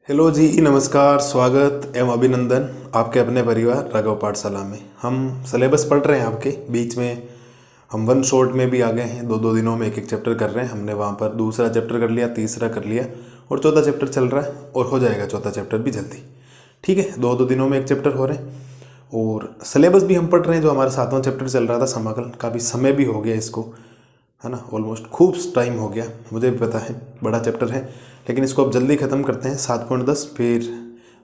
Hello जी, नमस्कार, स्वागत एवं अभिनंदन आपके अपने परिवार राघव पाठशाला में। हम सिलेबस पढ़ रहे हैं आपके बीच में। हम वन शॉट में भी आ गए हैं, दो दो दिनों में एक एक चैप्टर कर रहे हैं। हमने वहाँ पर दूसरा चैप्टर कर लिया, तीसरा कर लिया और चौथा चैप्टर चल रहा है और हो जाएगा चौथा चैप्टर भी जल्दी। ठीक है, दो दो दिनों में एक चैप्टर हो रहे हैं और सिलेबस भी हम पढ़ रहे हैं। जो हमारा 7वां चैप्टर चल रहा था समाकलन, काफ़ी समय भी हो गया इसको, है ना, ऑलमोस्ट खूब टाइम हो गया। मुझे भी पता है बड़ा चैप्टर है, लेकिन इसको अब जल्दी ख़त्म करते हैं। 7.10 फिर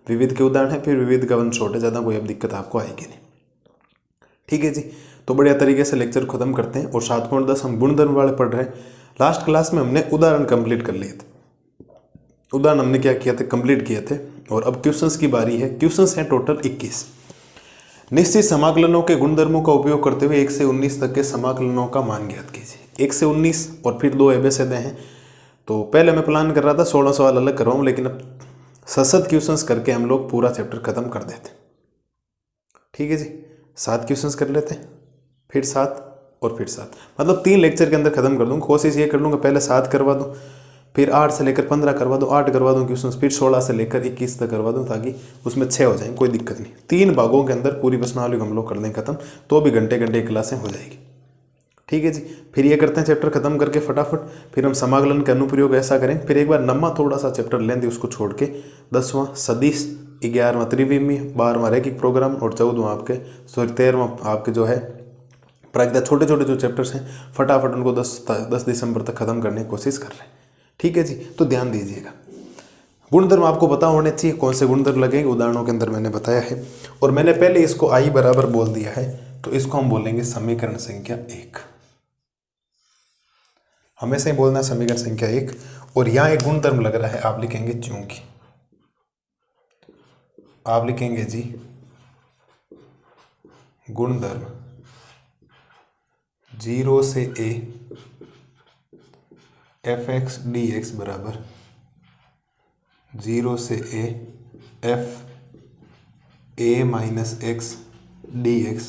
विविध के उदाहरण है, फिर विविध का वन शॉट है। ज़्यादा कोई अब दिक्कत आपको आएगी नहीं। ठीक है जी, तो बढ़िया तरीके से लेक्चर ख़त्म करते हैं। और 7.10 हम गुणधर्म वाले पढ़ रहे हैं। लास्ट क्लास में हमने उदाहरण कंप्लीट कर लिए थे। उदाहरण हमने क्या किया था, कंप्लीट किए थे। और अब क्वेश्चंस की बारी है। क्वेश्चंस हैं टोटल 21। निश्चित समाकलनों के गुणधर्मों का उपयोग करते हुए 1 से 19 तक के समाकलनों का मान ज्ञात कीजिए। 1 से 19 और फिर 2 एबेसिडे हैं। तो पहले मैं प्लान कर रहा था 16 सवाल अलग करवाऊँ, लेकिन अब 7 क्वेश्चंस करके हम लोग पूरा चैप्टर खत्म कर देते। ठीक है जी, 7 क्वेश्चंस कर लेते हैं, फिर 7 और फिर 7, मतलब 3 लेक्चर के अंदर खत्म कर दूँगा। कोशिश ये कर लूँगा पहले 7 करवा दूँ, फिर 8 से लेकर 15 करवा दूँ, 8 करवा दूँ क्वेश्चंस, फिर 16 से लेकर 21 तक करवा दूँ, ताकि उसमें 6 हो जाएंगे। कोई दिक्कत नहीं, 3 भागों के अंदर पूरी प्रश्नावली को हम लोग कर दें खत्म, तो भी घंटे घंटे की क्लासें हो जाएगी। ठीक है जी, फिर ये करते हैं चैप्टर खत्म करके फटाफट। फिर हम समाकलन के अनुप्रयोग ऐसा करें, फिर एक बार नम्मा थोड़ा सा चैप्टर लें दे, उसको छोड़ के 10वां सदिश, 11वां त्रिविमी, 12वां रैखिक प्रोग्राम और 14वां आपके 13वां आपके जो है प्रायिकता। छोटे छोटे जो चैप्टर्स हैं फटाफट उनको 10 दिसंबर तक खत्म करने की कोशिश कर रहे हैं। ठीक है जी, तो ध्यान दीजिएगा। गुणधर्म आपको पता होने चाहिए, कौन से गुणधर्म लगेंगे उदाहरणों के अंदर मैंने बताया है। और मैंने पहले इसको आई बराबर बोल दिया है, तो इसको हम बोलेंगे समीकरण संख्या 1। हमेशा ही बोलना है समीकरण संख्या 1। और यहां एक गुणधर्म लग रहा है, आप लिखेंगे चूंकि, आप लिखेंगे जी गुणधर्म 0 से a f(x) dx बराबर 0 से a f a minus x dx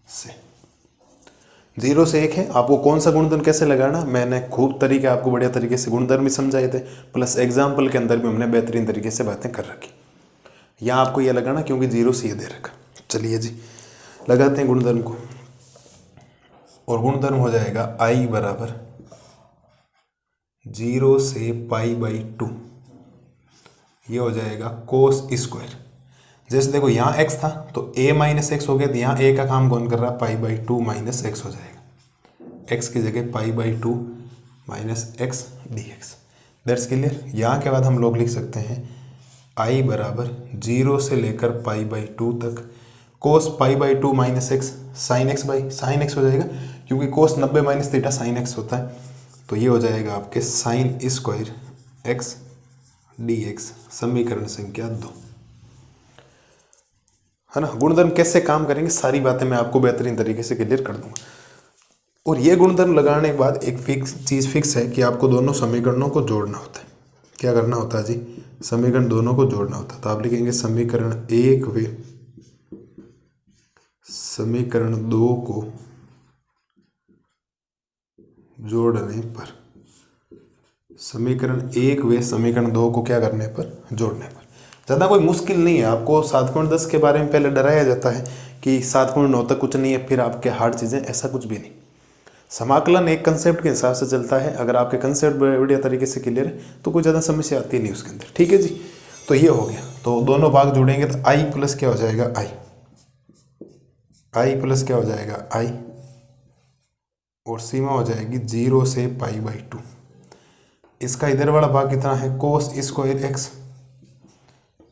से 0 से 1 है। आपको कौन सा गुणधर्म कैसे लगाना, मैंने खूब तरीके आपको बढ़िया तरीके से गुणधर्म भी समझाए थे, प्लस एग्जाम्पल के अंदर भी हमने बेहतरीन तरीके से बातें कर रखी। यहाँ आपको यह लगाना क्योंकि 0 से ये दे रखा। चलिए जी, लगाते हैं गुणधर्म को। और गुणधर्म हो जाएगा i बराबर 0 से π/2, ये हो जाएगा कोस स्क्वायर। जैसे देखो यहाँ x था तो a माइनस एक्स हो गया, तो यहाँ a का काम कौन कर रहा है, π/2 माइनस एक्स हो जाएगा। x की जगह π/2 minus x dx। That's clear. यहाँ के बाद हम लोग लिख सकते हैं i बराबर 0 से लेकर π/2 तक कोस π/2 माइनस एक्स साइन एक्स हो जाएगा, क्योंकि कोस 90 माइनस थीटा साइन एक्स होता है। तो ये हो जाएगा आपके साइन स्क्वायर एक्स dx, समीकरण संख्या 2, है ना। गुणधर्म कैसे काम करेंगे सारी बातें मैं आपको बेहतरीन तरीके से क्लियर कर दूंगा। और ये गुणधर्म लगाने के बाद एक फिक्स है कि आपको दोनों समीकरणों को जोड़ना होता है। क्या करना होता है जी, समीकरण दोनों को जोड़ना होता है। तो आप लिखेंगे समीकरण 1 व समीकरण 2 को जोड़ने पर, समीकरण 1 व समीकरण 2 को क्या करने पर, जोड़ने पर। ज़्यादा कोई मुश्किल नहीं है। आपको 7.10 के बारे में पहले डराया जाता है कि 7.9 तक कुछ नहीं है, फिर आपके हार्ड चीज़ें, ऐसा कुछ भी नहीं। समाकलन एक कंसेप्ट के हिसाब से चलता है। अगर आपके कंसेप्ट बढ़िया तरीके से क्लियर है तो कोई ज़्यादा समस्या आती नहीं उसके अंदर। ठीक है जी, तो ये हो गया। तो दोनों भाग जुड़ेंगे तो i प्लस क्या हो जाएगा, i प्लस क्या हो जाएगा, i, और सीमा हो जाएगी 0 से π/2। इसका इधर वाला भाग कितना है, कोस स्क्वायर एक्स,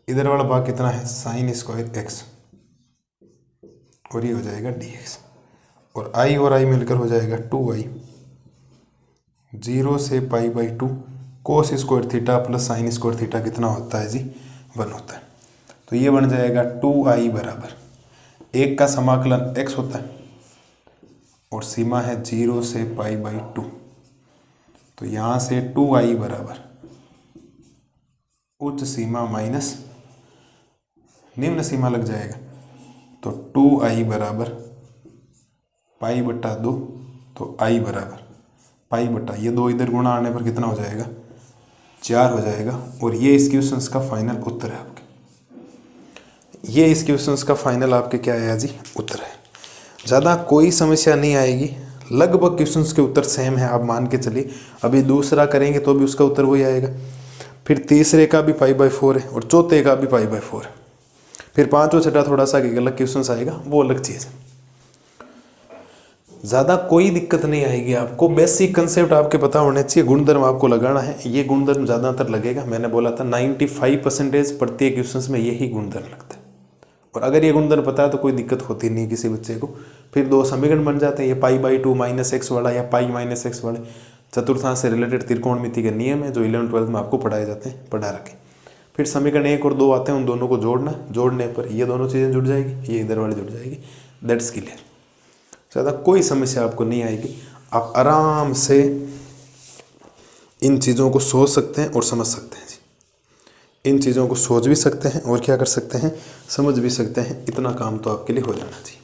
इधर वाला भाग कितना है, साइन स्क्वायर एक्स, और ये हो जाएगा dx। और i और i मिलकर हो जाएगा 2i, 0 से π/2 cos square theta plus sine square theta कितना होता है जी, 1 होता है। तो ये बन जाएगा 2i बराबर 1 का समाकलन x होता है और सीमा है 0 से π/2। तो यहाँ से 2i बराबर उच्च सीमा माइनस निम्न सीमा लग जाएगा। तो 2i बराबर π/2, तो i बराबर π/, ये 2 इधर गुणा आने पर कितना हो जाएगा, 4 हो जाएगा। और ये इस क्वेश्चन का फाइनल उत्तर है आपके, ये इस क्वेश्चन का फाइनल आपके क्या है जी, उत्तर है। ज़्यादा कोई समस्या नहीं आएगी, लगभग क्वेश्चंस के उत्तर सेम है, आप मान के चलिए। अभी दूसरा करेंगे तो भी उसका उत्तर वही आएगा, फिर तीसरे का भी π/4 है और चौथे का भी π/4 है, फिर पाँचों छठा थोड़ा सा अलग क्वेश्चन आएगा, वो अलग चीज़ है। ज़्यादा कोई दिक्कत नहीं आएगी आपको, बेसिक कंसेप्ट आपके पता होने चाहिए, गुणधर्म आपको लगाना है। ये गुणधर्म ज़्यादातर लगेगा, मैंने बोला था 95% प्रत्येक क्वेश्चन में यही गुणधर्म लगता है। और अगर ये गुणधर्म पता है तो कोई दिक्कत होती नहीं किसी बच्चे को। फिर दो समीकरण बन जाते हैं, ये π/2 -x वाला या π-x वाले। चतुर्थांश से रिलेटेड त्रिकोणमिति के नियम है जो 11th-12th में आपको पढ़ाए जाते हैं, पढ़ा रखे। फिर समीकरण 1 और 2 आते हैं, उन दोनों को जोड़ना, जोड़ने पर ये दोनों चीज़ें जुड़ जाएगी, ये इधर वाली जुड़ जाएगी, दैट्स क्लियर। ज़्यादा कोई समस्या आपको नहीं आएगी, आप आराम से इन चीज़ों को सोच सकते हैं और समझ सकते हैं जी। इन चीज़ों को सोच भी सकते हैं और क्या कर सकते हैं, समझ भी सकते हैं। इतना काम तो आपके लिए हो जाना चाहिए।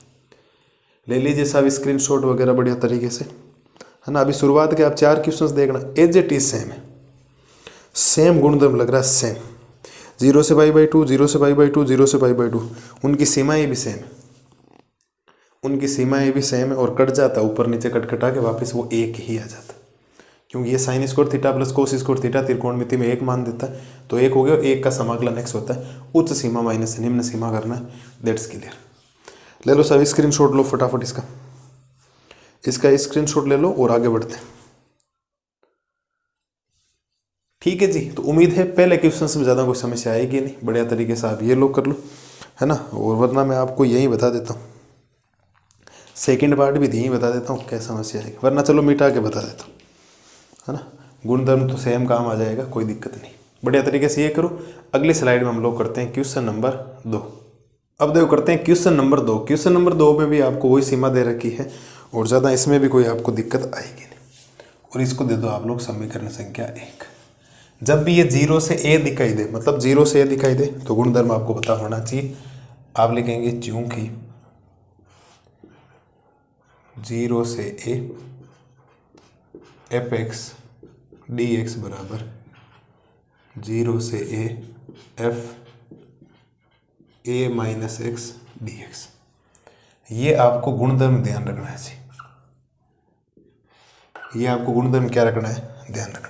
ले लीजिए साहब स्क्रीनशॉट वगैरह बढ़िया तरीके से, है ना। अभी शुरुआत के आप 4 क्वेश्चंस देखना, एज इट इज सेम है, सेम गुणधर्म लग रहा है, सेम। 0 से π/2, 0 से π/2, 0 से π/2, उनकी सीमाएं भी सेम है, उनकी सीमाएं भी सेम है। और कट जाता है, ऊपर नीचे कट कटा के वापस वो एक ही आ जाता है, क्योंकि ये sin square theta plus cos square theta त्रिकोणमिति में 1 मान देता है, तो 1 हो गया और 1 का समाकलन x होता है। उच्च सीमा माइनस निम्न सीमा करना है, दैट्स क्लियर। ले लो सब स्क्रीनशॉट लो फटाफट, इसका स्क्रीनशॉट ले लो और आगे बढ़ते हैं, ठीक है जी। तो उम्मीद है पहले क्वेश्चन में ज़्यादा कोई समस्या आएगी नहीं, बढ़िया तरीके से आप ये लोग कर लो, है ना। और वरना मैं आपको यही बता देता हूँ, सेकंड पार्ट भी यही बता देता हूँ क्या समस्या आएगी, वरना चलो मिटा के बता देता हूँ, है ना। गुणधर्म तो सेम काम आ जाएगा, कोई दिक्कत नहीं, बढ़िया तरीके से ये करो। अगली स्लाइड में हम लोग करते हैं क्वेश्चन नंबर 2। अब देखो करते हैं क्वेश्चन नंबर 2। क्वेश्चन नंबर 2 में भी आपको वही सीमा दे रखी है और ज़्यादा इसमें भी कोई आपको दिक्कत आएगी नहीं। और इसको दे दो आप लोग समीकरण संख्या 1। जब भी ये 0 से a दिखाई दे, मतलब 0 से a दिखाई दे, तो गुणधर्म आपको पता होना चाहिए। आप लिखेंगे चूंकि 0 से a f(x) dx बराबर 0 से a f a-x dx, ये आपको गुणधर्म ध्यान रखना है जी। ये आपको गुणधर्म क्या रखना है, ध्यान रखना,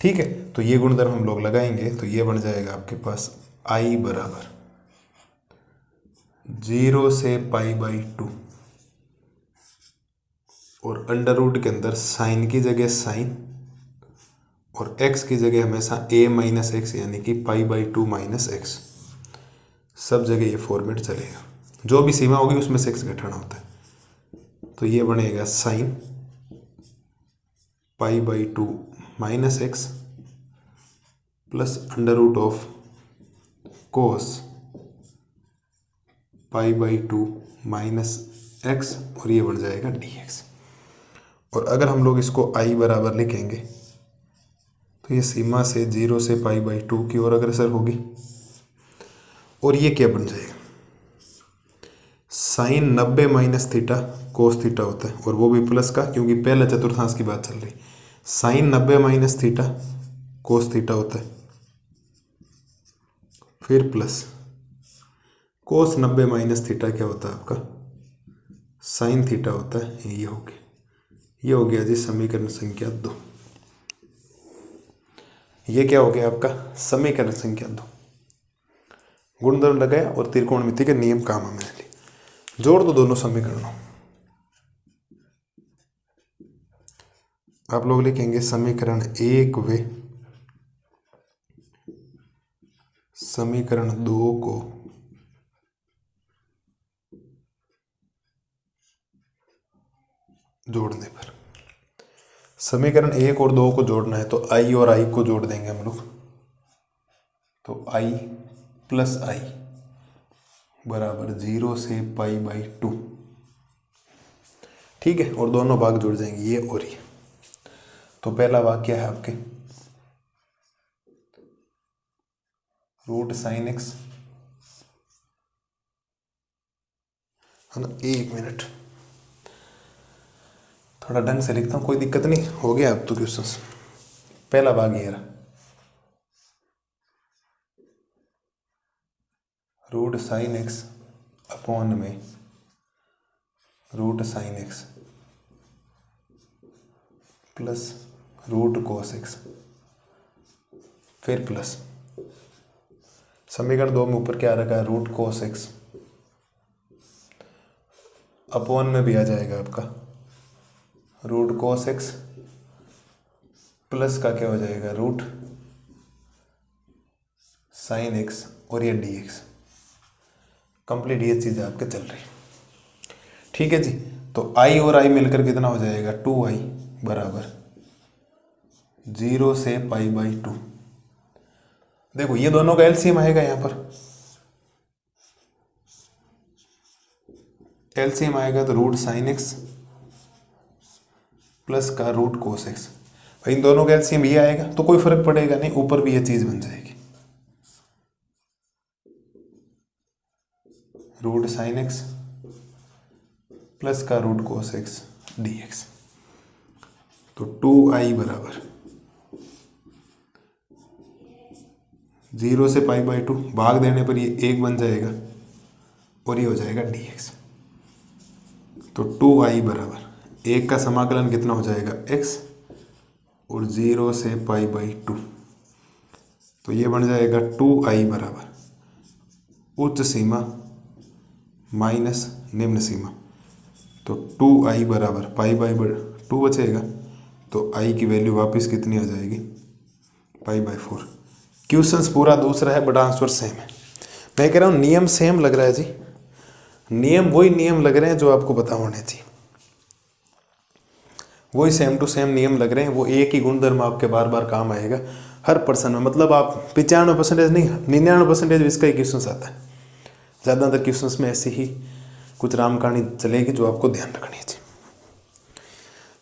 ठीक है। तो ये गुणधर्म हम लोग लगाएंगे तो ये बन जाएगा आपके पास i बराबर 0 से π/2 और अंडर रूट के अंदर साइन की जगह साइन और x की जगह हमेशा a-x यानी कि π/2 -x, सब जगह ये फॉर्मेट चलेगा। जो भी सीमा होगी उसमें से x घटाना होता है, तो ये बनेगा sine π/2 -x plus under root of cos π/2 -x और ये बन जाएगा dx। और अगर हम लोग इसको i बराबर लिखेंगे तो ये सीमा से 0 से π/2 की ओर अग्रसर होगी और ये क्या बन जाएगा, साइन 90 - थीटा कोस थीटा होता है, और वो भी प्लस का, क्योंकि पहले चतुर्थांश की बात चल रही। साइन 90 - थीटा कोस थीटा होता है, फिर प्लस कोस 90 - थीटा क्या होता है आपका, साइन थीटा होता है। ये हो गया, ये हो गया जी समीकरण संख्या 2। ये क्या हो गया आपका, समीकरण संख्या 2। गुणधर्म लगाया और त्रिकोणमिति के नियम काम हमें लिए। जोड़ दो दोनों समीकरणों, आप लोग लिखेंगे समीकरण 1 व समीकरण 2 को जोड़ने पर, समीकरण 1 और 2 को जोड़ना है तो i और i को जोड़ देंगे हम लोग, तो i प्लस i बराबर 0 से π/2, ठीक है। और दोनों भाग जुड़ जाएंगे, ये और ये। तो पहला भाग क्या है आपके, रूट साइन x, है ना। 1 मिनट, थोड़ा ढंग से लिखता हूँ, कोई दिक्कत नहीं, हो गया अब तो क्वेश्चन। पहला भाग ये रहा, रूट साइन एक्स अपॉन में root sine x plus root cos x, फिर प्लस समीकरण 2 में ऊपर क्या रखा है, रूट कोस एक्स, अपॉन में भी आ जाएगा आपका रूट कोस एक्स, प्लस का क्या हो जाएगा रूट साइन एक्स, और ये डी एक्स। कंप्लीट ये चीज़ आपके चल रही। ठीक है जी। तो आई और आई मिलकर कितना हो जाएगा, 2i बराबर 0 से π/2। देखो ये दोनों का एलसीएम आएगा, यहाँ पर एलसीएम आएगा तो रूट साइन एक्स प्लस का रूट कोस एक्स। भाई इन दोनों का एलसीएम ये आएगा तो कोई फर्क पड़ेगा नहीं, ऊपर भी ये चीज बन जाएगी रूट साइन एक्स प्लस का root cos x d x. तो 2i बराबर 0 से π/2, भाग देने पर ये 1 बन जाएगा और ये हो जाएगा dx। तो 2i बराबर 1 का समाकलन कितना हो जाएगा x, और 0 से π/2, तो ये बन जाएगा 2i बराबर उच्च सीमा माइनस निम्न सीमा। तो 2i बराबर π/2 बचेगा, तो i की वैल्यू वापस कितनी हो जाएगी, π/4। क्वेश्चंस पूरा दूसरा है बट आंसर सेम है। मैं कह रहा हूँ नियम सेम लग रहा है जी, नियम वही नियम लग रहे हैं जो आपको पता होने चाहिए, वही सेम टू सेम नियम लग रहे हैं। वो एक ही गुणधर्म आपके बार बार काम आएगा हर पर्सन में, मतलब आप 95% नहीं 99% इसका ही क्वेश्चन आता है। ज़्यादातर क्वेश्चंस में ऐसी ही कुछ राम कहानी चलेगी जो आपको ध्यान रखनी चाहिए।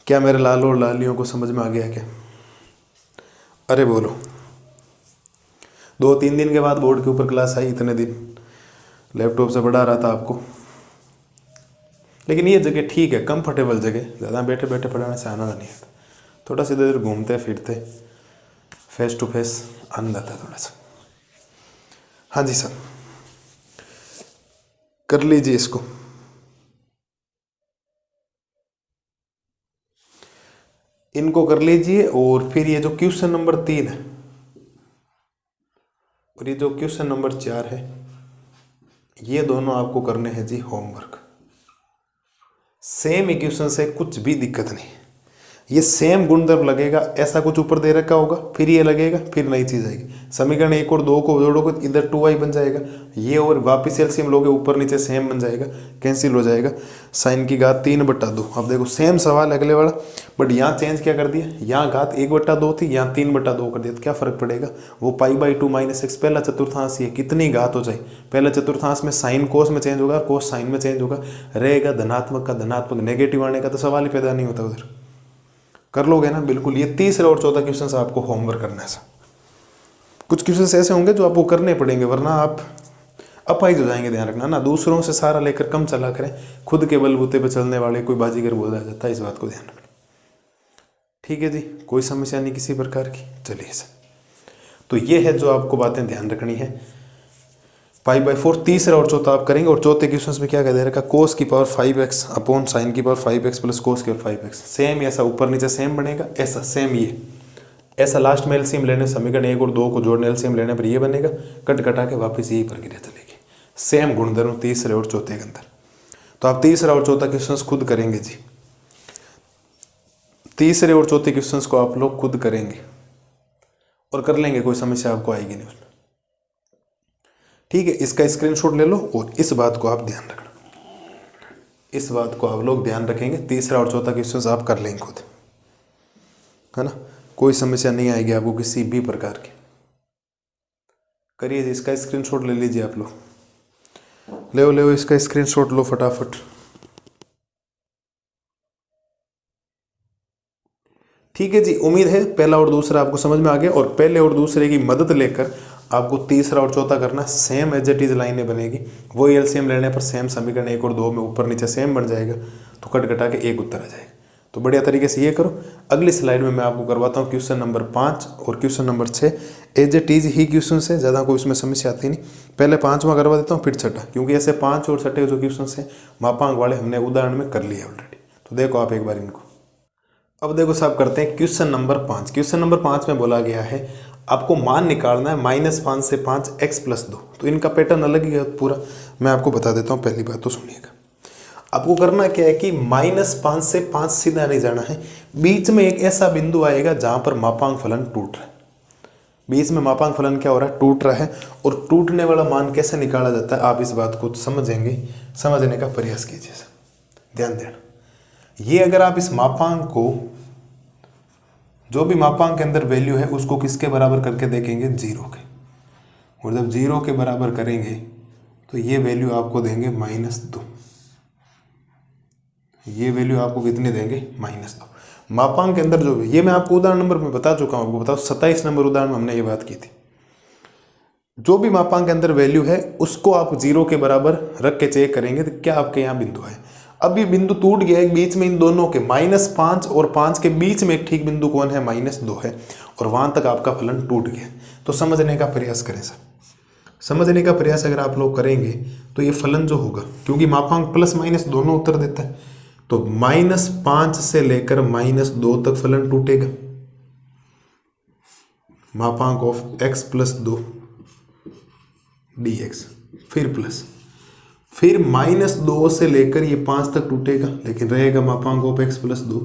क्या मेरे लालों और लालियों को समझ में आ गया क्या? अरे बोलो। 2-3 दिन के बाद बोर्ड के ऊपर क्लास आई, इतने दिन लैपटॉप से पढ़ा रहा था आपको। लेकिन ये जगह ठीक है, कंफर्टेबल जगह, ज़्यादा बैठे बैठे पढ़ाने से आनंद नहीं आता। थोड़ा सा इधर घूमते फिरते फेस टू फेस आनंद आता है थोड़ा सा। हाँ जी सर, कर लीजिए इसको। इनको कर लीजिए, और फिर ये जो क्वेश्चन नंबर 3 है और ये जो क्वेश्चन नंबर 4 है, ये दोनों आपको करने हैं जी होमवर्क। सेम इक्वेशन से कुछ भी दिक्कत नहीं, ये सेम गुणधर्म लगेगा। ऐसा कुछ ऊपर दे रखा होगा, फिर ये लगेगा, फिर नई चीज आएगी। समीकरण 1 और 2 को जोड़ोगे तो इधर 2i बन जाएगा, ये और वापिस एलसीएम लोगे ऊपर नीचे सेम बन जाएगा, कैंसिल हो जाएगा। साइन की घात 3/2। अब देखो सेम सवाल अगले वाला, बट यहाँ चेंज क्या कर दिया, यहाँ घात 1/2 थी, यहाँ 3/2 कर दिया। तो क्या फर्क पड़ेगा, वो π/2 - x पहला चतुर्थांश, ये कितनी घात हो जाए, पहला चतुर्थांश में साइन कोस में चेंज होगा, कोस साइन में चेंज होगा, रहेगा धनात्मक का धनात्मक, नेगेटिव आने का तो सवाल ही पैदा नहीं होता। उधर कर लोगे ना बिल्कुल। ये तीसरा और चौथा क्वेश्चन आपको होमवर्क करना है। कुछ क्वेश्चन ऐसे होंगे जो आपको करने पड़ेंगे, वरना आप अपाहिज हो जाएंगे। ध्यान रखना ना, दूसरों से सारा लेकर कम चला करें, खुद के बलबूते पे चलने वाले कोई बाजीगर बोला जाता है, इस बात को ध्यान रखना। ठीक है जी, कोई समस्या नहीं किसी प्रकार की। चलिए सर, तो ये है जो आपको बातें ध्यान रखनी है। π/4 तीसरा और चौथा आप करेंगे, और चौथे क्वेश्चन में क्या कह दे रखा, cos की पावर 5x अपॉन साइन की पावर 5x प्लस cos की पावर 5x। सेम ऐसा ऊपर नीचे सेम बनेगा, ऐसा सेम ये ऐसा लास्ट में एलसीएम लेने, समीकरण 1 और 2 को जोड़ने एलसीएम लेने पर ये बनेगा, कट कटा के वापस यही प्रक्रिया चलेगी। सेम गुणधर्म तीसरे और चौथे के अंदर। तो आप तीसरा और चौथा क्वेश्चन खुद करेंगे जी, तीसरे और चौथे क्वेश्चन को आप लोग खुद करेंगे और कर लेंगे, कोई समस्या आपको आएगी नहीं उसमें। ठीक है, इसका स्क्रीनशॉट ले लो, और इस बात को आप ध्यान रखना, इस बात को आप लोग ध्यान रखेंगे। तीसरा और चौथा क्वेश्चन आप कर लेंगे खुद, है ना, कोई समस्या नहीं आएगी आपको किसी भी प्रकार की। करिए, इसका स्क्रीनशॉट ले लीजिए आप लोग, ले इसका स्क्रीनशॉट लो फटाफट। ठीक है जी, उम्मीद है पहला और दूसरा आपको समझ में आ गया, और पहले और दूसरे की मदद लेकर आपको तीसरा और चौथा करना। सेम एज इट इज लाइनें बनेगी, वही एलसीएम लेने पर सेम समीकरण 1 और 2 में ऊपर नीचे सेम बन जाएगा, तो कट कटा के एक उत्तर आ जाएगा। तो बढ़िया तरीके से ये करो। अगली स्लाइड में मैं आपको करवाता हूँ क्वेश्चन नंबर 5 और question number 6। As it is ही क्वेश्चन से, ज़्यादा कोई उसमें समस्या आती नहीं। पहले 5वां करवा देता हूँ फिर 6ठा, क्योंकि ऐसे 5 और 6ठे जो क्वेश्चन हैं मापांक वाले हमने उदाहरण में कर लिए ऑलरेडी। तो देखो आप एक बार इनको। अब देखो साहब करते हैं क्वेश्चन नंबर 5। क्वेश्चन नंबर 5 में बोला गया है आपको मान निकालना है -5 से 5 x + 2। तो इनका पैटर्न अलग ही है पूरा, मैं आपको बता देता हूँ। पहली बात तो सुनिएगा, आपको करना क्या है कि -5 से 5 सीधा नहीं जाना है, बीच में एक ऐसा बिंदु आएगा जहां पर मापांक फलन टूट रहा है। बीच में मापांक फलन क्या हो रहा है, टूट रहा है। और टूटने वाला मान कैसे निकाला जाता है आप इस बात को समझेंगे, समझने का प्रयास कीजिए। ध्यान देना, ये अगर आप इस मापांक को, जो भी मापांक के अंदर वैल्यू है उसको किसके बराबर करके देखेंगे, 0 के। और जब 0 के बराबर करेंगे तो ये वैल्यू आपको देंगे -2। ये वैल्यू आपको कितनी देंगे, -2। मापांक के अंदर जो, ये मैं आपको उदाहरण नंबर में बता चुका हूं, आपको बताओ 27 नंबर उदाहरण में हमने ये बात की थी। जो भी मापांक के अंदर वैल्यू है उसको आप 0 के बराबर रख के चेक करेंगे तो क्या आपके यहाँ बिंदु है। अब ये बिंदु टूट गया है बीच में इन दोनों के, -5 और 5 के बीच में एक ठीक बिंदु कौन है, -2 है। और वहां तक आपका फलन टूट गया। तो समझने का प्रयास करें सर, समझने का प्रयास अगर आप लोग करेंगे तो ये फलन जो होगा, क्योंकि मापांक +- दोनों उत्तर देता है, तो -5 से लेकर -2 तक फलन टूटेगा। मापांक ऑफ x + 2 dx, फिर प्लस, फिर -2 से लेकर ये 5 तक टूटेगा, लेकिन रहेगा मापांक ऑफ x + 2।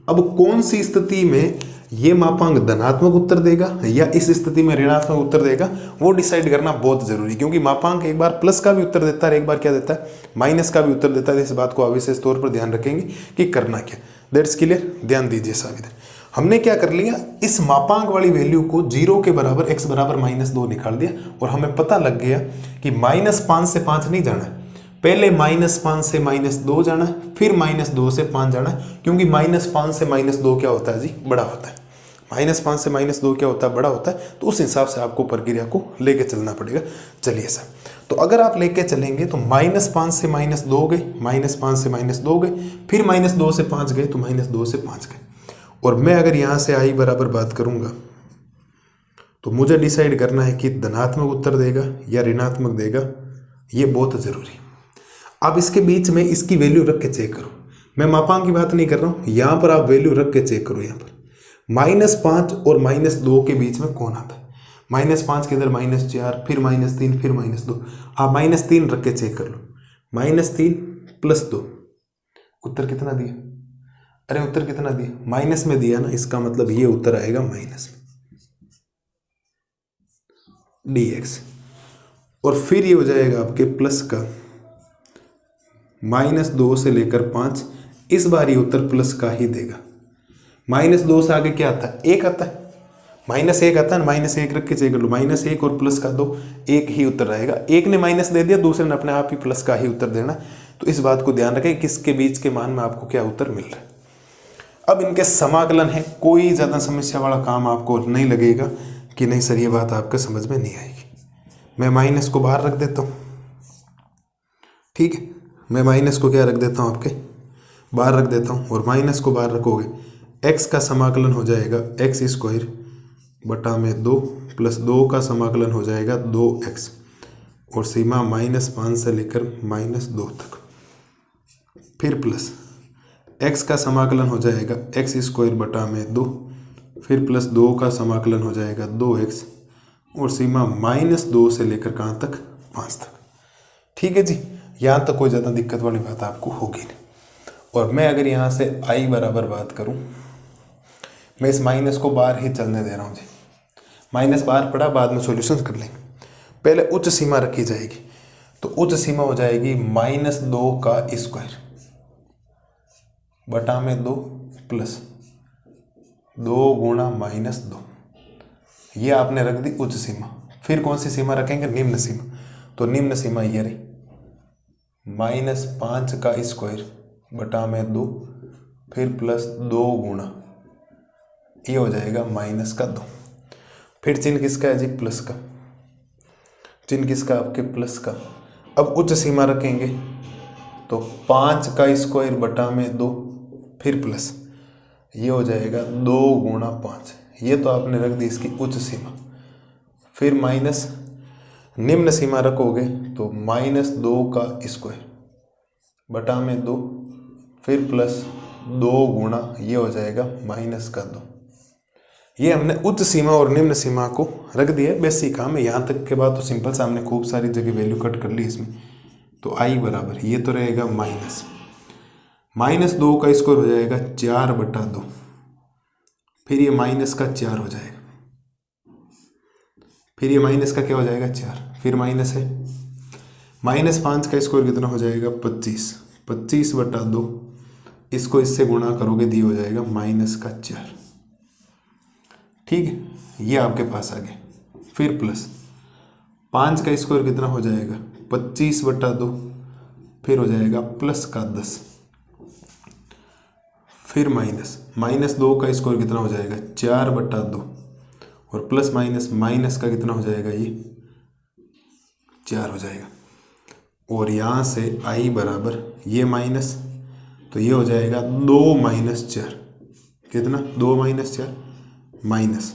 अब कौन सी स्थिति में ये मापांक धनात्मक उत्तर देगा या इस स्थिति में ऋणात्मक उत्तर देगा, वो डिसाइड करना बहुत जरूरी, क्योंकि मापांक एक बार प्लस का भी उत्तर देता है, एक बार क्या देता है, माइनस का भी उत्तर देता है। इस बात को विशेष तौर पर ध्यान रखेंगे कि करना क्या। दैट्स क्लियर, ध्यान दीजिए साबित। हमने क्या कर लिया, इस मापांक वाली वैल्यू को 0 के बराबर x बराबर -2 निकाल दिया, और हमें पता लग गया कि -5 से 5 नहीं जाना है, पहले -5 से -2 जाना है, फिर -2 से 5 जाना है, क्योंकि -5 से -2 क्या होता है जी, बड़ा होता है। -5 से -2 क्या होता है, बड़ा होता है। तो उस हिसाब से आपको प्रक्रिया को लेके चलना पड़ेगा। चलिए सर, तो अगर आप लेके चलेंगे तो -5 से -2 गए, -5 से -2 गए, फिर -2 से 5 गए, तो -2 से 5 गए। और मैं अगर यहाँ से i बराबर बात करूँगा तो मुझे डिसाइड करना है कि धनात्मक उत्तर देगा या ऋणात्मक देगा, ये बहुत ज़रूरी। आप इसके बीच में इसकी वैल्यू रख के चेक करो, मैं मापांक की बात नहीं कर रहा हूँ, यहाँ पर आप वैल्यू रख के चेक करो। यहाँ पर -5 और -2 के बीच में कौन आता है, -5 के इधर -4, फिर -3, फिर -2, आप -3 रख के चेक कर लो। -3 + 2, उत्तर कितना दिया, अरे उत्तर कितना दिया, माइनस में दिया ना, इसका मतलब ये उत्तर आएगा माइनस dx। और फिर ये हो जाएगा आपके प्लस का, -2 से लेकर 5, इस बार ये उत्तर प्लस का ही देगा। -2 से आगे क्या आता है, 1 आता है, -1 आता है, -1 रख के चेक कर लो, -1 और प्लस का 2, 1 ही उत्तर रहेगा। एक ने माइनस दे दिया, दूसरे ने अपने आप ही प्लस का ही उत्तर देना। तो इस बात को ध्यान रखें, किसके बीच के मान में आपको क्या उत्तर मिल रहा है। अब इनके समाकलन है, कोई ज़्यादा समस्या वाला काम आपको नहीं लगेगा कि नहीं सर ये बात आपके समझ में नहीं आएगी। मैं माइनस को बाहर रख देता हूँ, ठीक है, मैं माइनस को क्या रख देता हूँ, आपके बाहर रख देता हूँ। और माइनस को बाहर रखोगे, x का समाकलन हो जाएगा x² बटा में 2 प्लस 2 का समाकलन हो जाएगा 2x, और सीमा -5 से लेकर -2 तक, फिर प्लस x का समाकलन हो जाएगा x² बटा में 2, फिर प्लस 2 का समाकलन हो जाएगा 2x, और सीमा -2 से लेकर कहाँ तक, 5 तक। ठीक है जी, यहाँ तक कोई ज़्यादा दिक्कत वाली बात आपको होगी नहीं। और मैं अगर यहाँ से i बराबर बात करूँ, मैं इस माइनस को बाहर ही चलने दे रहा हूँ जी, माइनस बाहर पड़ा, बाद में सॉल्यूशन कर लेंगे। पहले उच्च सीमा रखी जाएगी, तो उच्च सीमा हो जाएगी -2 का स्क्वायर बटा में 2 प्लस 2 गुणा -2, ये आपने रख दी उच्च सीमा। फिर कौन सी सीमा रखेंगे, निम्न सीमा। तो निम्न सीमा ये रही, -5 का स्क्वायर बटा में 2, फिर प्लस 2 गुणा, ये हो जाएगा -2। फिर चिन्ह किसका है जी, प्लस का, चिन्ह किसका, आपके प्लस का। अब उच्च सीमा रखेंगे तो 5 का स्क्वायर बटा में 2, फिर प्लस ये हो जाएगा 2 × 5। ये तो आपने रख दी इसकी उच्च सीमा। फिर माइनस निम्न सीमा रखोगे तो -2 का स्क्वायर बटा में 2, फिर प्लस 2 गुणा ये हो जाएगा -2। ये हमने उच्च सीमा और निम्न सीमा को रख दिया। बेसिक काम है, यहाँ तक के बाद तो सिंपल सा हमने खूब सारी जगह वैल्यू कट कर ली इसमें। तो आई बराबर ये तो रहेगा -2 का स्क्वायर हो जाएगा 4/2, फिर ये माइनस का 4 हो जाएगा, फिर ये माइनस का क्या हो जाएगा 4, फिर माइनस है -5 का स्क्वायर कितना हो जाएगा 25, 25/2, इसको इससे गुणा करोगे दिए हो जाएगा -4। ठीक है, ये आपके पास आ गया। फिर प्लस 5 का स्क्वायर कितना हो जाएगा 25/2, फिर हो जाएगा +10, फिर -2 का स्क्वायर कितना हो जाएगा 4/2, और प्लस माइनस का कितना हो जाएगा ये 4 हो जाएगा। और यहाँ से आई बराबर ये माइनस, तो ये हो जाएगा 2 - 4, कितना 2 - 4 माइनस।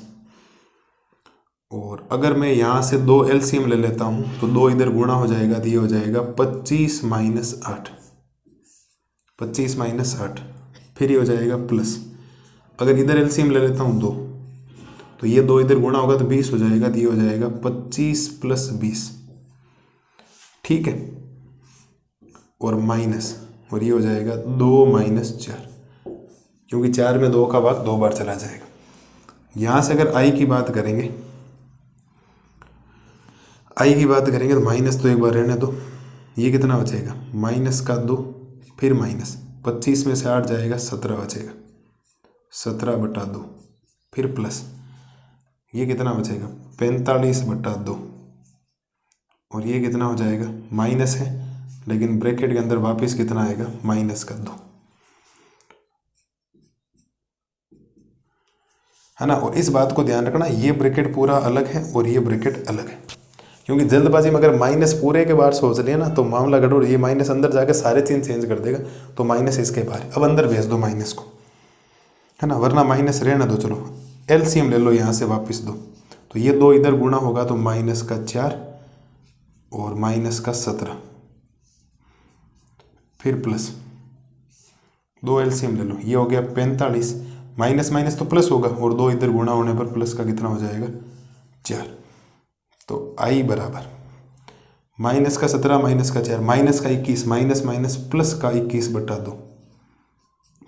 और अगर मैं यहाँ से 2 एलसीएम ले लेता हूँ तो 2 इधर गुणा हो जाएगा, तो ये हो जाएगा 25 - 8, 25 - 8, फिर ये हो जाएगा प्लस। अगर इधर एलसीएम ले लेता हूँ 2, तो ये 2 इधर गुणा होगा तो 20 हो जाएगा, तो ये हो जाएगा 25 + 20। ठीक है, और माइनस, और ये हो जाएगा 2 - 4, क्योंकि 4 में 2 का भाग 2 बार चला जाएगा। यहाँ से अगर आई की बात करेंगे, तो माइनस तो एक बार रहने दो, ये कितना बचेगा -2, फिर माइनस 25 में से 8 जाएगा 17 बचेगा, 17/2, फिर प्लस ये कितना बचेगा 45/2, और ये कितना हो जाएगा माइनस है, लेकिन ब्रैकेट के अंदर वापस कितना आएगा -2, है ना। और इस बात को ध्यान रखना, ये ब्रैकेट पूरा अलग है और ये ब्रैकेट अलग है, क्योंकि जल्दबाजी में अगर माइनस पूरे के बाहर सोच लिया ना तो मामला गड़बड़। ये माइनस अंदर जाकर सारे चीज चेंज कर देगा, तो माइनस इसके बाहर, अब अंदर भेज दो माइनस को, है ना, वरना माइनस रहना दो। चलो एलसीएम ले लो, यहाँ से वापस दो, तो ये 2 इधर गुणा होगा तो -4 और -17, फिर प्लस 2 एलसीएम ले लो, ये हो गया 45, माइनस तो प्लस होगा, और 2 इधर गुणा होने पर प्लस का कितना हो जाएगा 4। तो आई बराबर -17 -4 -21, माइनस प्लस का 21/2,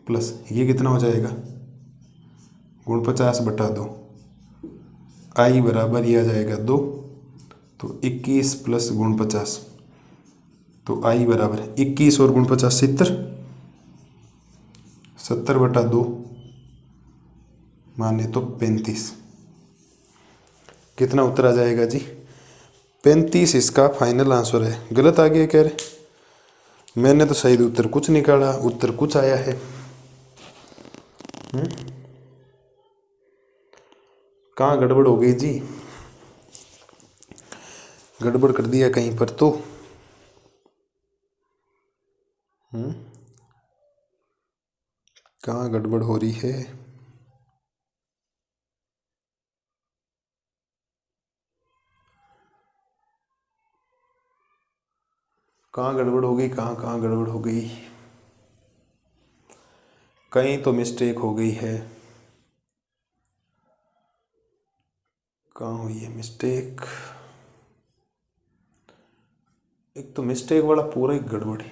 प्लस ये कितना हो जाएगा 49/2। आई बराबर ये आ जाएगा 2, तो 21 + 49, तो आई बराबर 21 और 49 70, 70/2 माने तो 35। कितना उत्तर आ जाएगा जी 35 इसका फाइनल आंसर है। गलत आ गया कह रहे, मैंने तो सही उत्तर कुछ निकाला, उत्तर कुछ आया है। कहाँ गड़बड़ हो गई जी, गड़बड़ कर दिया कहीं पर तो। कहाँ गड़बड़ हो रही है, कहाँ गड़बड़ हो गई, कहाँ गड़बड़ हो गई, कहीं तो मिस्टेक हो गई है। कहाँ हुई है मिस्टेक, एक तो मिस्टेक वाला पूरा ही गड़बड़ है।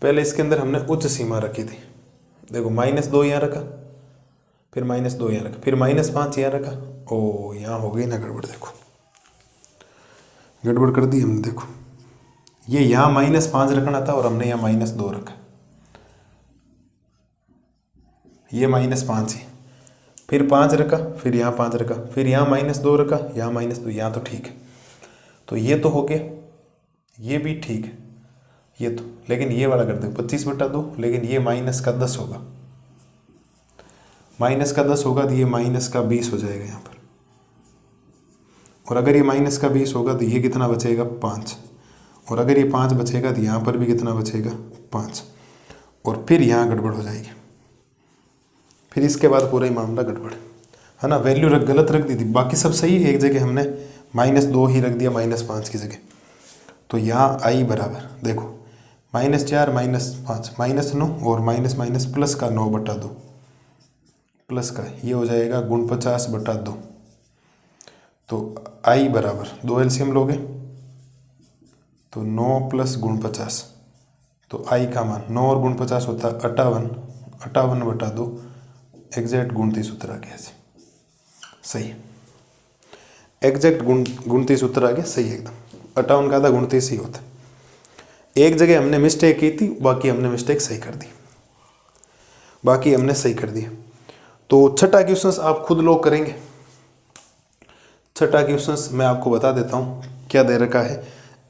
पहले इसके अंदर हमने उच्च सीमा रखी थी, देखो -2 यहाँ रखा, फिर -2 यहाँ रखा, फिर -5 यहाँ रखा। ओ यहाँ हो गई ना गड़बड़, देखो गड़बड़ कर दी हमने। देखो ये यहाँ -5 रखना था और हमने यहाँ -2 रखा, ये -5 है, फिर 5 रखा, फिर यहाँ 5 रखा, फिर यहाँ -2 रखा, यहाँ -2, यहाँ तो ठीक है। तो ये तो हो गया, ये भी ठीक है, ये तो, लेकिन ये वाला कर दो 25/2, लेकिन ये -10 होगा, -10 होगा तो ये -20 हो जाएगा यहाँ पर। और अगर ये -20 होगा तो ये कितना बचेगा 5, और अगर ये 5 बचेगा तो यहाँ पर भी कितना बचेगा 5, और फिर यहाँ गड़बड़ हो जाएगी, फिर इसके बाद पूरा ही मामला गड़बड़ है ना। वैल्यू गलत रख दी थी, बाकी सब सही है, एक जगह हमने -2 ही रख दिया -5 की जगह। तो यहाँ आई बराबर देखो -4 -5 -9 और माइनस प्लस का 9/2 प्लस का ये हो जाएगा 49/2। तो आई बराबर 2 एलसीएम लोगे तो 9 + 49, तो आई का मान 9 और 49 होता है 58, 58/2 एग्जैक्ट 29 उत्तर आ गया। सही, एग्जैक्ट 29 उत्तर आ गया सही एकदम। 58 का आधा 29 ही होता। एक जगह हमने मिस्टेक की थी, बाकी हमने मिस्टेक सही कर दी, बाकी हमने सही कर दिया। तो छठा क्वेश्चन आप खुद लोग करेंगे। छठा क्वेश्चन मैं आपको बता देता हूँ क्या दे रखा है।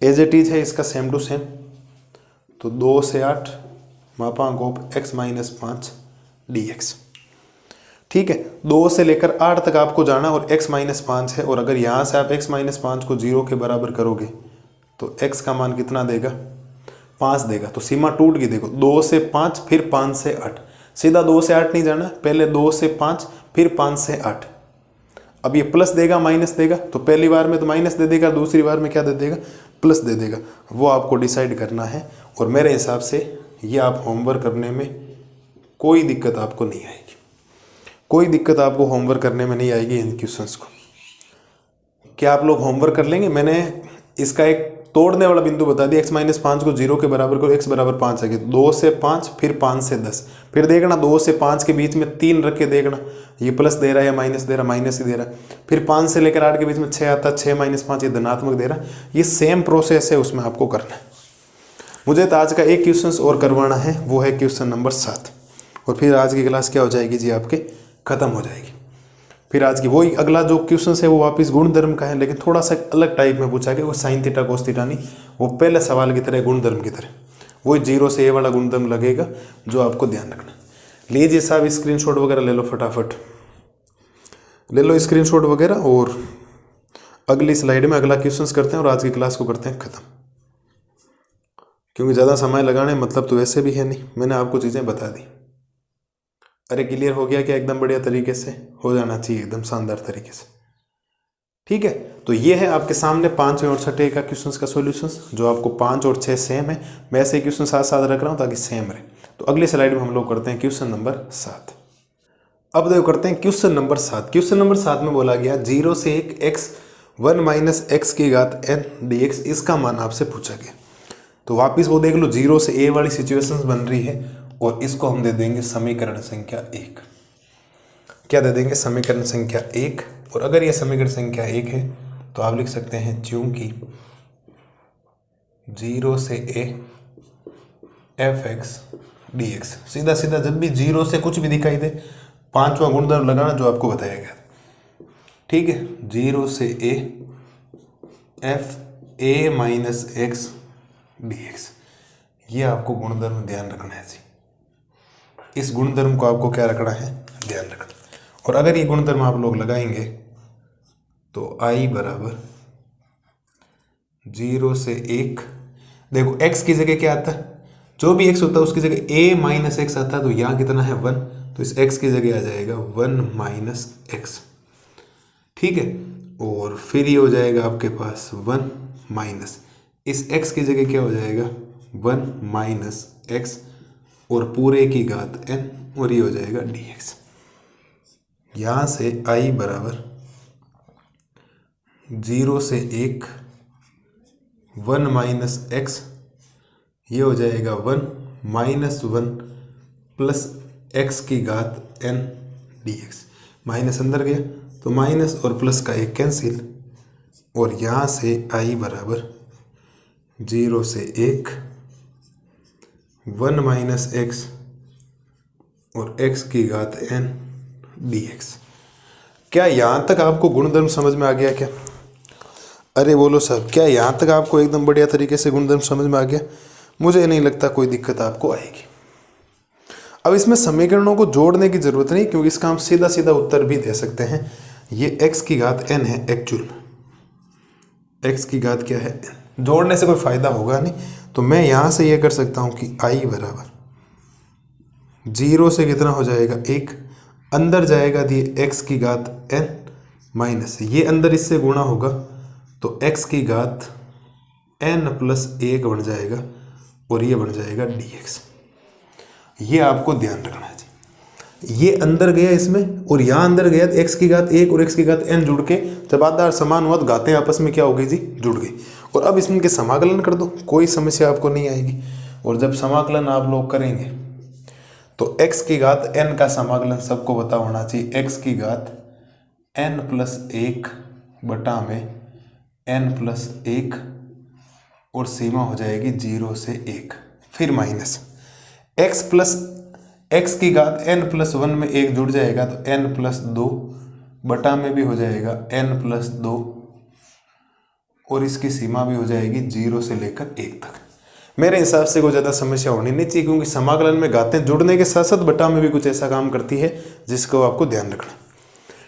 एज इट इज है इसका सेम टू सेम। तो 2 से 8 मापांक ऑफ x - 5 dx। ठीक है, 2 से लेकर 8 तक आपको जाना और x - 5 है, और अगर यहाँ से आप x - 5 को 0 के बराबर करोगे तो x का मान कितना देगा 5 देगा। तो सीमा टूट गई देखो, 2 से 5 फिर 5 से 8, सीधा 2 से 8 नहीं जाना, पहले 2 से 5 फिर 5 से 8। अब ये प्लस देगा माइनस देगा, तो पहली बार में तो माइनस दे देगा, दूसरी बार में क्या दे देगा प्लस दे देगा, वो आपको डिसाइड करना है। और मेरे हिसाब से ये आप होमवर्क करने में कोई दिक्कत आपको नहीं आएगी, कोई दिक्कत आपको होमवर्क करने में नहीं आएगी इन क्वेश्चंस को। क्या आप लोग होमवर्क कर लेंगे? मैंने इसका एक तोड़ने वाला बिंदु बता दिया, x - 5 को 0 के बराबर करो, x बराबर 5 आ गया। 2 से 5 फिर 5 से 10, फिर देखना 2 से 5 के बीच में 3 रख के देखना ये प्लस दे रहा है या माइनस दे रहा है, माइनस ही दे रहा है। फिर 5 से लेकर 8 के बीच में 6 आता है, 6 - 5 ये धनात्मक दे रहा है। ये सेम प्रोसेस है, उसमें आपको करना है। मुझे तो आज का एक क्वेश्चन और करवाना है, वो है क्वेश्चन नंबर 7, और फिर आज की क्लास क्या हो जाएगी जी आपके खत्म हो जाएगी। फिर आज की वही अगला जो क्वेश्चन है वो वापस गुणधर्म का है, लेकिन थोड़ा सा अलग टाइप में पूछा गया। वो साइन थीटा कोस थीटा नहीं, वो पहले सवाल की तरह गुणधर्म की तरह वही 0 से a वाला गुणधर्म लगेगा, जो आपको ध्यान रखना। लीजिए साहब स्क्रीनशॉट वगैरह ले लो, फटाफट ले लो स्क्रीनशॉट वगैरह, और अगली स्लाइड में अगला क्वेश्चन करते हैं और आज की क्लास को करते हैं खत्म, क्योंकि ज़्यादा समय लगाने मतलब तो वैसे भी है नहीं, मैंने आपको चीज़ें बता दी। अरे क्लियर हो गया क्या? एकदम बढ़िया तरीके से हो जाना चाहिए, एकदम शानदार तरीके से। ठीक है, तो ये है आपके सामने 5वें और 6ठे का क्वेश्चन का सॉल्यूशंस, जो आपको 5 और 6 सेम है। मैं ऐसे क्वेश्चन साथ साथ रख रहा हूँ ताकि सेम रहे। तो अगली स्लाइड में हम लोग करते हैं क्वेश्चन नंबर 7। अब देखो करते हैं क्वेश्चन नंबर 7। क्वेश्चन नंबर 7 में बोला गया 0 से 1 x 1 - x की घात n dx, इसका मान आपसे पूछा गया। तो वापिस वो देख लो, 0 से a वाली सिचुएशंस बन रही है, और इसको हम दे देंगे समीकरण संख्या 1। क्या दे देंगे? समीकरण संख्या 1। और अगर यह समीकरण संख्या 1 है तो आप लिख सकते हैं चूंकि 0 से a f(x) dx, सीधा सीधा जब भी 0 से कुछ भी दिखाई दे 5वां गुणधर्म लगाना जो आपको बताया गया। ठीक है, 0 से a f(a - x) dx, ये आपको गुणधर्म ध्यान रखना है जी। इस गुणधर्म को आपको क्या रखना है? ध्यान रखना। और अगर ये गुणधर्म आप लोग लगाएंगे तो i बराबर 0 से 1, देखो x की जगह क्या आता है, जो भी x होता है उसकी जगह a - x आता है, तो यहाँ कितना है 1, तो इस x की जगह आ जाएगा 1 - x। ठीक है, और फिर ये हो जाएगा आपके पास 1 माइनस, इस x की जगह क्या हो जाएगा 1 - x, और पूरे की घात n, और ये हो जाएगा dx। यहाँ से i बराबर 0 से 1 1 - x, ये हो जाएगा 1 - 1 प्लस x की घात n dx। माइनस अंदर गया तो माइनस और प्लस का एक कैंसिल, और यहाँ से i बराबर 0 से 1 1 - x और x की घात n dx। क्या यहाँ तक आपको गुणधर्म समझ में आ गया क्या? अरे बोलो साहब, क्या यहाँ तक आपको एकदम बढ़िया तरीके से गुणधर्म समझ में आ गया? मुझे नहीं लगता कोई दिक्कत आपको आएगी। अब इसमें समीकरणों को जोड़ने की जरूरत नहीं, क्योंकि इसका हम सीधा सीधा उत्तर भी दे सकते हैं। ये x की घात n है, एक्चुअल x की घात क्या है n। जोड़ने से कोई फ़ायदा होगा नहीं। तो मैं यहाँ से ये कर सकता हूँ कि i बराबर 0 से कितना हो जाएगा 1, अंदर जाएगा दिए x की घात n माइनस ये अंदर इससे गुणा होगा तो x की घात n प्लस 1 बन जाएगा और ये बन जाएगा dx। ये आपको ध्यान रखना है जी। ये अंदर गया इसमें और यहाँ अंदर गया तो x की घात 1 और x की घात n जुड़ के जब आधार समान हुआ तो घातें आपस में क्या हो गई जी, जुड़ गई। और अब इसमें के समाकलन कर दो, कोई समस्या आपको नहीं आएगी। और जब समाकलन आप लोग करेंगे तो x की घात n का समाकलन सबको पता होना चाहिए, x की घात n प्लस 1 बटा में n प्लस 1 और सीमा हो जाएगी 0 से 1, फिर माइनस x की घात n प्लस 1 में 1 जुड़ जाएगा तो n प्लस 2 बटा में भी हो जाएगा n प्लस 2 और इसकी सीमा भी हो जाएगी 0 से लेकर 1 तक। मेरे हिसाब से कोई ज़्यादा समस्या होनी नहीं चाहिए, क्योंकि समाकलन में घातें जुड़ने के साथ साथ बटा में भी कुछ ऐसा काम करती है जिसको आपको ध्यान रखना।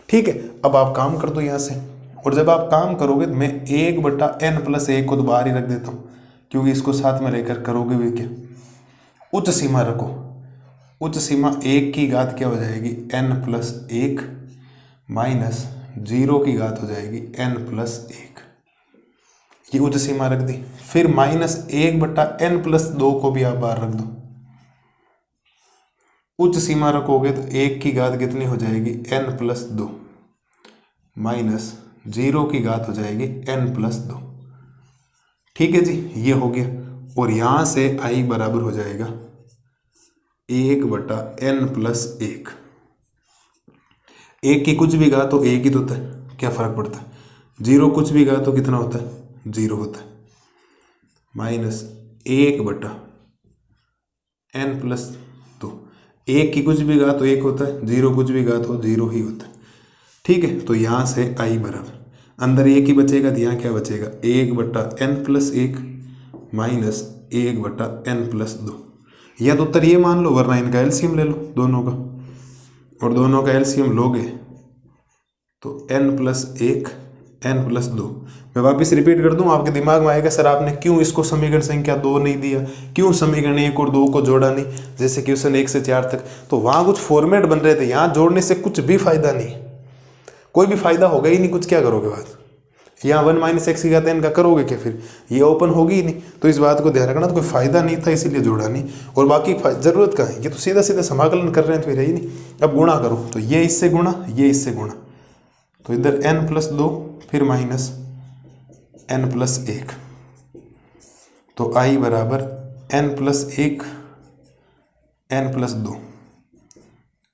ठीक है, अब आप काम कर दो यहाँ से। और जब आप काम करोगे तो मैं 1 बटा n प्लस 1 को तो बाहर ही रख देता हूँ, क्योंकि इसको साथ में लेकर करोगे भी क्या, उच्च सीमा रखो। उच्च सीमा 1 की घात क्या हो जाएगी n प्लस 1 माइनस 0 की घात हो जाएगी n प्लस 1, ये उच्च सीमा रख दी। फिर माइनस 1 बटा n प्लस 2 को भी आप बाहर रख दो। उच्च सीमा रखोगे तो 1 की घात कितनी हो जाएगी n प्लस 2 माइनस 0 की घात हो जाएगी n प्लस 2। ठीक है जी, ये हो गया। और यहाँ से i बराबर हो जाएगा 1 बटा n प्लस 1। 1 की कुछ भी घात तो 1 ही तो होता है, क्या फ़र्क पड़ता है। 0 कुछ भी घात तो कितना होता है, 0 होता है। माइनस 1 बटा n प्लस 2। 1 की कुछ भी घात तो 1 होता है, 0 कुछ भी घात हो 0 ही होता है। ठीक है, तो यहाँ से i बराबर अंदर 1 ही बचेगा तो यहाँ क्या बचेगा 1 बटा n प्लस 1 माइनस 1 बटा n प्लस 2। या तो उत्तर ये मान लो, वरना इनका एलसीएम ले लो दोनों का, और दोनों का एलसीएम लोगे तो n प्लस 1 n प्लस 2। मैं वापस रिपीट कर दूं, आपके दिमाग में आएगा सर आपने क्यों इसको समीकरण संख्या 2 नहीं दिया, क्यों समीकरण 1 और 2 को जोड़ा नहीं, जैसे क्वेश्चन 1 से 4 तक। तो वहाँ कुछ फॉर्मेट बन रहे थे, यहाँ जोड़ने से कुछ भी फायदा नहीं, कोई भी फायदा होगा ही नहीं। कुछ क्या करोगे बात, यहाँ 1 माइनस एक्स की घात n का करोगे क्या, फिर ये ओपन होगी ही नहीं। तो इस बात को ध्यान रखना, तो कोई फायदा नहीं था इसीलिए जोड़ा नहीं। और बाकी जरूरत का है, ये तो सीधा सीधा समाकलन कर रहे हैं तो फिर है ही नहीं। अब गुणा करो तो ये इससे गुणा, ये इससे गुणा, तो इधर n प्लस 2 फिर माइनस n प्लस 1, तो i बराबर n plus 1 n plus 2,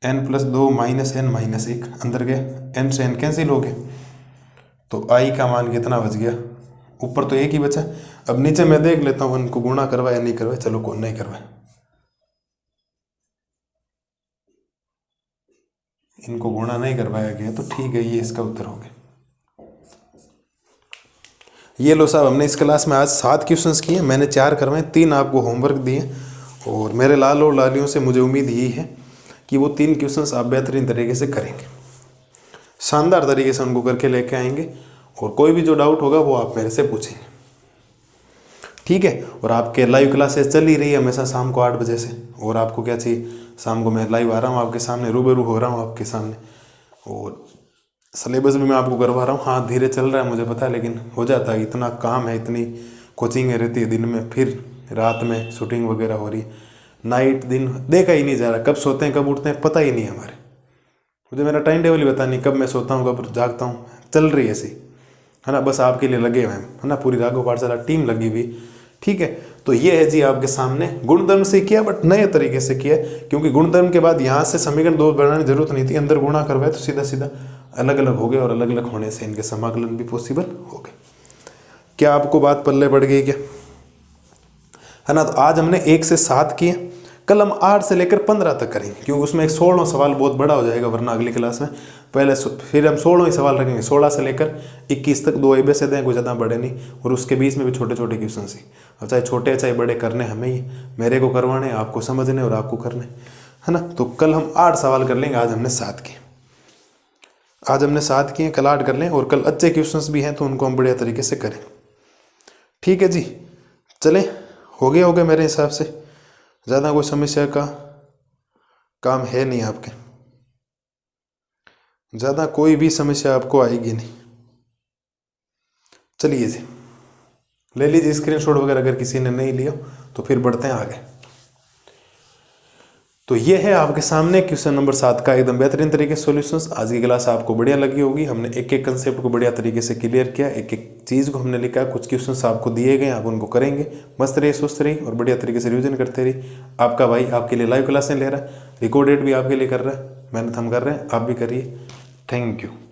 n plus 2 minus n minus 1 अंदर गया, n से n कैंसिल हो गए, तो i का मान कितना बच गया, ऊपर तो 1 ही बचा। अब नीचे मैं देख लेता हूँ इनको गुणा करवाया नहीं करवाया, चलो कौन नहीं करवाया, इनको गुणा नहीं करवाया गया तो ठीक है, ये इसका उत्तर हो गया। ये लो साहब, हमने इस क्लास में आज 7 क्वेश्चंस किए, मैंने 4 करवाए, 3 आपको होमवर्क दिए। और मेरे लाल और लालियों से मुझे उम्मीद यही है कि वो 3 क्वेश्चंस आप बेहतरीन तरीके से करेंगे, शानदार तरीके से उनको करके लेके आएंगे। और कोई भी जो डाउट होगा वो आप मेरे से पूछेंगे, ठीक है। और आपके लाइव क्लासेस चल ही रही है हमेशा शाम को 8 बजे से। और आपको क्या चाहिए, शाम को मैं लाइव आ रहा हूँ आपके सामने, रूबरू हो रहा हूँ आपके सामने, और सिलेबस भी मैं आपको करवा रहा हूँ। हाँ धीरे चल रहा है मुझे पता है, लेकिन हो जाता है, इतना काम है, इतनी कोचिंग रहती है दिन में, फिर रात में शूटिंग वगैरह हो रही है, नाइट दिन देखा ही नहीं जा रहा, कब सोते हैं कब उठते हैं पता ही नहीं है हमारे। मुझे मेरा टाइम टेबल ही पता नहीं, कब मैं सोता हूँ कब जागता हूँ, चल रही है ऐसी, है ना। बस आपके लिए लगे हुए हैं, है ना, पूरी राघव पाठशाला टीम लगी हुई, ठीक है। तो ये है जी आपके सामने, गुणधर्म से किया बट नए तरीके से किया, क्योंकि गुणधर्म के बाद यहाँ से समीकरण 2 बनाने की जरूरत नहीं थी, अंदर गुणा करवाए तो सीधा सीधा अलग अलग हो गए, और अलग अलग होने से इनके समाकलन भी पॉसिबल हो गए। क्या आपको बात पल्ले पड़ गई क्या, है ना। तो आज हमने 1 से 7 किए, कल हम 8 से लेकर 15 तक करेंगे, क्योंकि उसमें एक 16वां सवाल बहुत बड़ा हो जाएगा, वरना अगली क्लास में पहले फिर हम 16 ही सवाल रखेंगे, 16 से लेकर 21 तक 2 एबे से दें, कोई ज़्यादा बड़े नहीं, और उसके बीच में भी छोटे छोटे क्वेश्चन ही, और चाहे छोटे चाहे बड़े करने हमें ही, मेरे को करवाने, आपको समझने और आपको करने, है ना। तो कल हम 8 सवाल कर लेंगे, आज हमने 7 किए, कल 8 कर लें, और कल अच्छे क्वेश्चंस भी हैं तो उनको हम बढ़िया तरीके से करें, ठीक है जी, चलें, हो गया मेरे हिसाब से। ज़्यादा कोई समस्या का काम है नहीं आपके, ज़्यादा कोई भी समस्या आपको आएगी नहीं। चलिए जी, ले लीजिए स्क्रीनशॉट वगैरह, अगर किसी ने नहीं लिया तो फिर बढ़ते हैं आगे। तो ये है आपके सामने क्वेश्चन नंबर 7 का एकदम बेहतरीन तरीके से सॉल्यूशंस। आज की क्लास आपको बढ़िया लगी होगी। हमने एक एक कंसेप्ट को बढ़िया तरीके से क्लियर किया, एक एक चीज़ को हमने लिखा, कुछ क्वेश्चंस आपको दिए गए, आप उनको करेंगे। मस्त रहिए, स्वस्थ रहिए और बढ़िया तरीके से रिविजन करते रहिए। आपका भाई आपके लिए लाइव क्लासें ले रहा है, रिकॉर्डेड भी आपके लिए कर रहा है, मेहनत हम कर रहे हैं, आप भी करिए। Thank you.